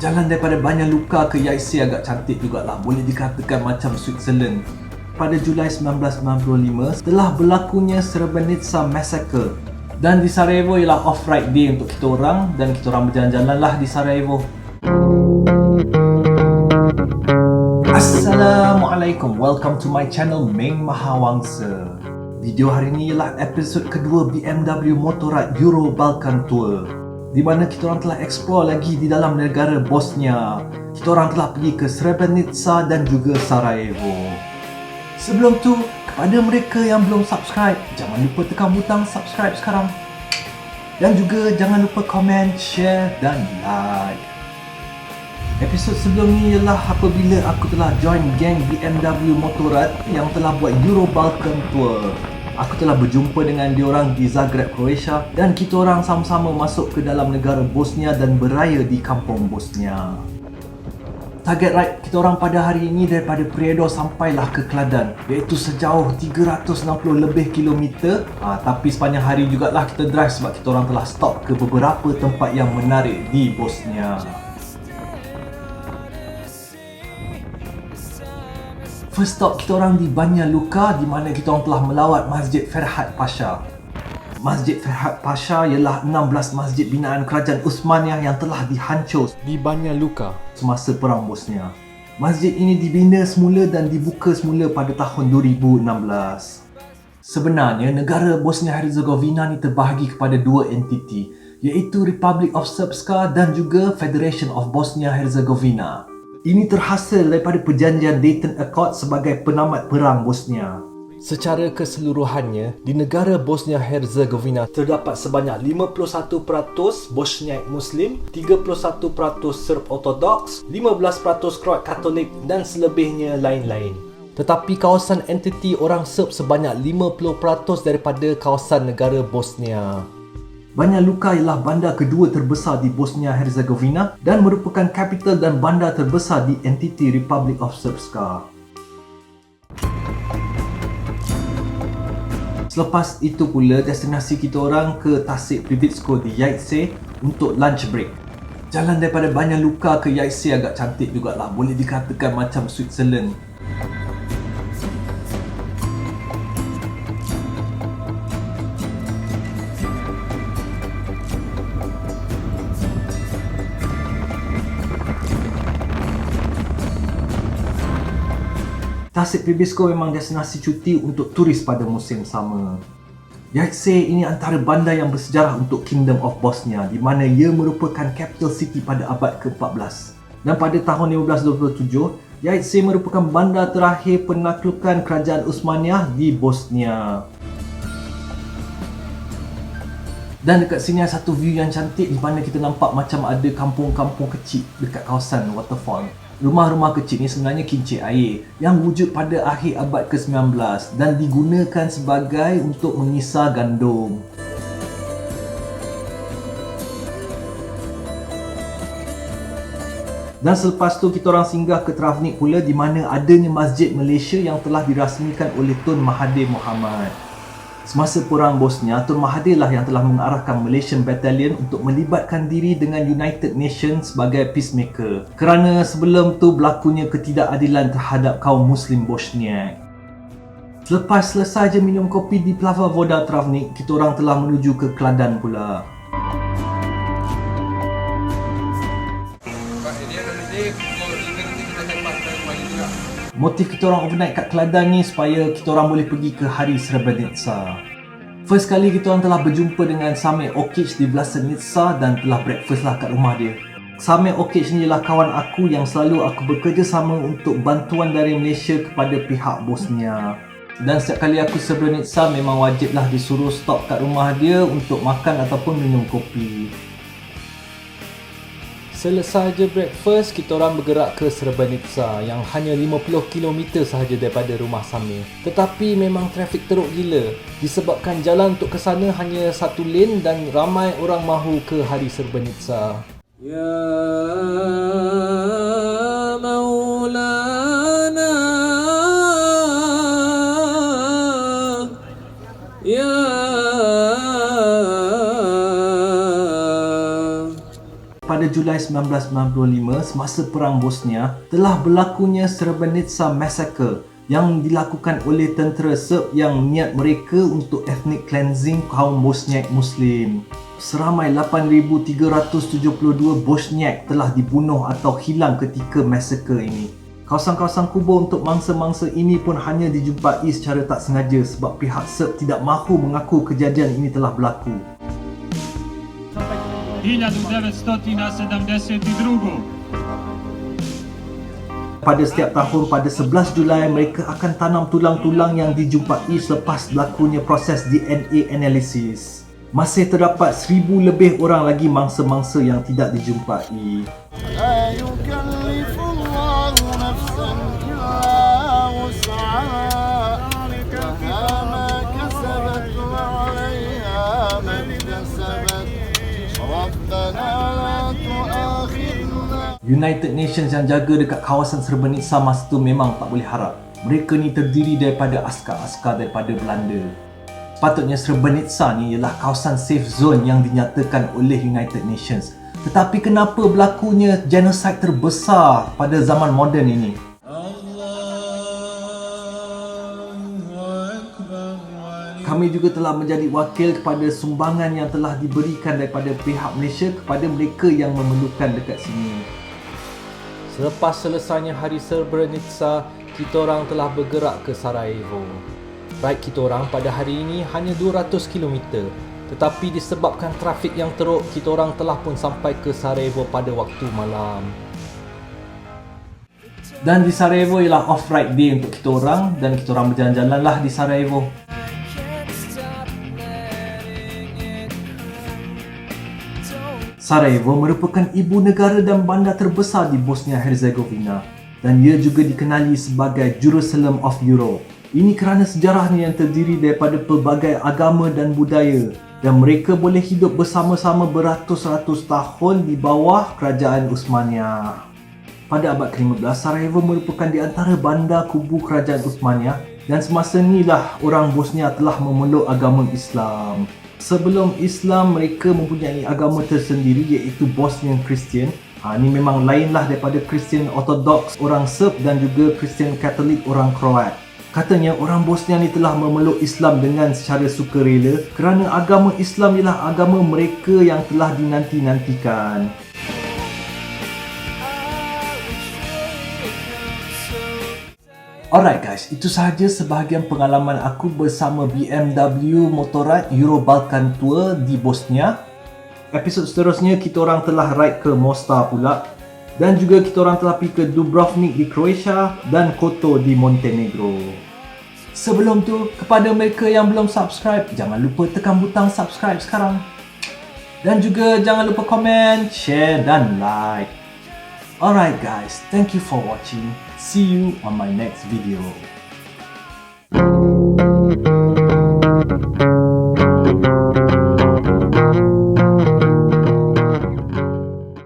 Jalan daripada Banyak Luka ke Yaitse agak cantik jugalah, boleh dikatakan macam Switzerland. Pada Julai 1995, setelah berlakunya Srebrenica Massacre, dan di Sarajevo ialah off-ride day untuk kita orang, dan kita orang berjalan-jalan lah di Sarajevo. Assalamualaikum, welcome to my channel Meng Mahawangsa. Video hari ini ialah episod kedua BMW Motorrad Euro Balkan Tour, di mana kita orang telah explore lagi di dalam negara Bosnia. Kita orang telah pergi ke Srebrenica dan juga Sarajevo. Sebelum tu, kepada mereka yang belum subscribe, jangan lupa tekan butang subscribe sekarang. Dan juga jangan lupa komen, share dan like. Episod sebelum ni ialah apabila aku telah join geng BMW Motorrad yang telah buat Euro Balkan Tour. Aku telah berjumpa dengan diorang di Zagreb, Croatia, dan kita orang sama-sama masuk ke dalam negara Bosnia dan beraya di kampung Bosnia. Target ride kita orang pada hari ini daripada Prijedor sampailah ke Kladan, iaitu sejauh 360 lebih kilometer. Tapi sepanjang hari jugalah kita drive sebab kita orang telah stop ke beberapa tempat yang menarik di Bosnia. First stop kita orang di Banyak Luka, di mana kita orang telah melawat Masjid Ferhat Pasha. Masjid Ferhat Pasha ialah 16 masjid binaan Kerajaan Uthmaniyah yang telah dihancur di Banyak Luka semasa Perang Bosnia. Masjid ini dibina semula dan dibuka semula pada tahun 2016. Sebenarnya, negara Bosnia-Herzegovina ni terbahagi kepada dua entiti, iaitu Republic of Srpska dan juga Federation of Bosnia-Herzegovina. Ini terhasil daripada perjanjian Dayton Accord sebagai penamat perang Bosnia. Secara keseluruhannya, di negara Bosnia-Herzegovina terdapat sebanyak 51% Bosniak Muslim, 31% Serb Ortodoks, 15% Kroat Katolik dan selebihnya lain-lain. Tetapi kawasan entiti orang Serb sebanyak 50% daripada kawasan negara Bosnia. Banyak Luka ialah bandar kedua terbesar di Bosnia-Herzegovina dan merupakan kapital dan bandar terbesar di entiti Republic of Srpska. Selepas itu pula, destinasi kita orang ke Tasik Privitsko di Yaitse untuk lunch break. Jalan daripada Banyak Luka ke Yaitse agak cantik jugalah, boleh dikatakan macam Switzerland. Tasik Privitsko memang destinasi cuti untuk turis pada musim sama. Yaitse ini antara bandar yang bersejarah untuk Kingdom of Bosnia, di mana ia merupakan capital city pada abad ke-14. Dan pada tahun 1527, Yaitse merupakan bandar terakhir penaklukan Kerajaan Uthmaniyah di Bosnia. Dan dekat sini ada satu view yang cantik di mana kita nampak macam ada kampung-kampung kecil dekat kawasan waterfall. Rumah-rumah kecil ni sebenarnya kincir air yang wujud pada akhir abad ke-19 dan digunakan sebagai untuk mengisar gandum. Dan selepas tu kita orang singgah ke Travnik pula, di mana adanya Masjid Malaysia yang telah dirasmikan oleh Tun Mahathir Mohamad. Semasa Perang Bosnia, Tun Mahathir lah yang telah mengarahkan Malaysian Battalion untuk melibatkan diri dengan United Nations sebagai peacemaker, kerana sebelum tu berlakunya ketidakadilan terhadap kaum Muslim Bosniak. Selepas selesai je minum kopi di Plava Voda Travnik, kita orang telah menuju ke Kladan pula. Motif kita orang overnight kat Kladan ni supaya kita orang boleh pergi ke hari Srebrenica. First kali kita orang telah berjumpa dengan Samir Okic di Vlasenica dan telah breakfast lah kat rumah dia. Samir Okic ni ialah kawan aku yang selalu aku bekerjasama untuk bantuan dari Malaysia kepada pihak Bosnia. Dan setiap kali aku Srebrenica memang wajiblah disuruh stop kat rumah dia untuk makan ataupun minum kopi. Selesai je breakfast, kita orang bergerak ke Srebrenica yang hanya 50 km sahaja daripada rumah Samir. Tetapi memang trafik teruk gila disebabkan jalan untuk ke sana hanya satu lane dan ramai orang mahu ke hari Srebrenica. Ya Maulana, Ya Julai 1995 semasa Perang Bosnia telah berlakunya Srebrenica Massacre yang dilakukan oleh tentera Serb yang niat mereka untuk ethnic cleansing kaum Bosniak Muslim. Seramai 8,372 Bosniak telah dibunuh atau hilang ketika massacre ini. Kawasan-kawasan kubur untuk mangsa-mangsa ini pun hanya dijumpai secara tak sengaja sebab pihak Serb tidak mahu mengaku kejadian ini telah berlaku. 1972. Pada setiap tahun pada 11 Julai mereka akan tanam tulang-tulang yang dijumpai selepas berlakunya proses DNA analisis. Masih terdapat 1,000 lebih orang lagi mangsa-mangsa yang tidak dijumpai. United Nations yang jaga dekat kawasan Srebrenica masa tu memang tak boleh harap. Mereka ni terdiri daripada askar-askar daripada Belanda. Sepatutnya Srebrenica ni ialah kawasan safe zone yang dinyatakan oleh United Nations. Tetapi kenapa berlakunya genosid terbesar pada zaman moden ini? Kami juga telah menjadi wakil kepada sumbangan yang telah diberikan daripada pihak Malaysia kepada mereka yang memerlukan dekat sini. Selepas selesainya hari Srebrenica, kita orang telah bergerak ke Sarajevo. Ride kita orang pada hari ini hanya 200 km. Tetapi disebabkan trafik yang teruk, kita orang telah pun sampai ke Sarajevo pada waktu malam. Dan di Sarajevo ialah off-ride day untuk kita orang dan kita orang berjalan-jalanlah di Sarajevo. Sarajevo merupakan ibu negara dan bandar terbesar di Bosnia-Herzegovina dan ia juga dikenali sebagai Jerusalem of Europe. Ini kerana sejarahnya yang terdiri daripada pelbagai agama dan budaya dan mereka boleh hidup bersama-sama beratus-ratus tahun di bawah kerajaan Uthmaniyah. Pada abad ke-15, Sarajevo merupakan di antara bandar kubu kerajaan Uthmaniyah dan semasa inilah orang Bosnia telah memeluk agama Islam. Sebelum Islam, mereka mempunyai agama tersendiri iaitu Bosnian Christian. Ini memang lainlah daripada Christian Orthodox orang Serb dan juga Christian Katolik orang Kroat. Katanya orang Bosnia ni telah memeluk Islam dengan secara sukarela kerana agama Islam ialah agama mereka yang telah dinanti-nantikan. Alright guys, itu sahaja sebahagian pengalaman aku bersama BMW Motorrad Euro Balkan Tour di Bosnia. Episod seterusnya kita orang telah ride ke Mostar pula dan juga kita orang telah pergi ke Dubrovnik di Croatia dan Kotor di Montenegro. Sebelum tu, kepada mereka yang belum subscribe, jangan lupa tekan butang subscribe sekarang. Dan juga jangan lupa komen, share dan like. Alright guys, thank you for watching. See you on my next video.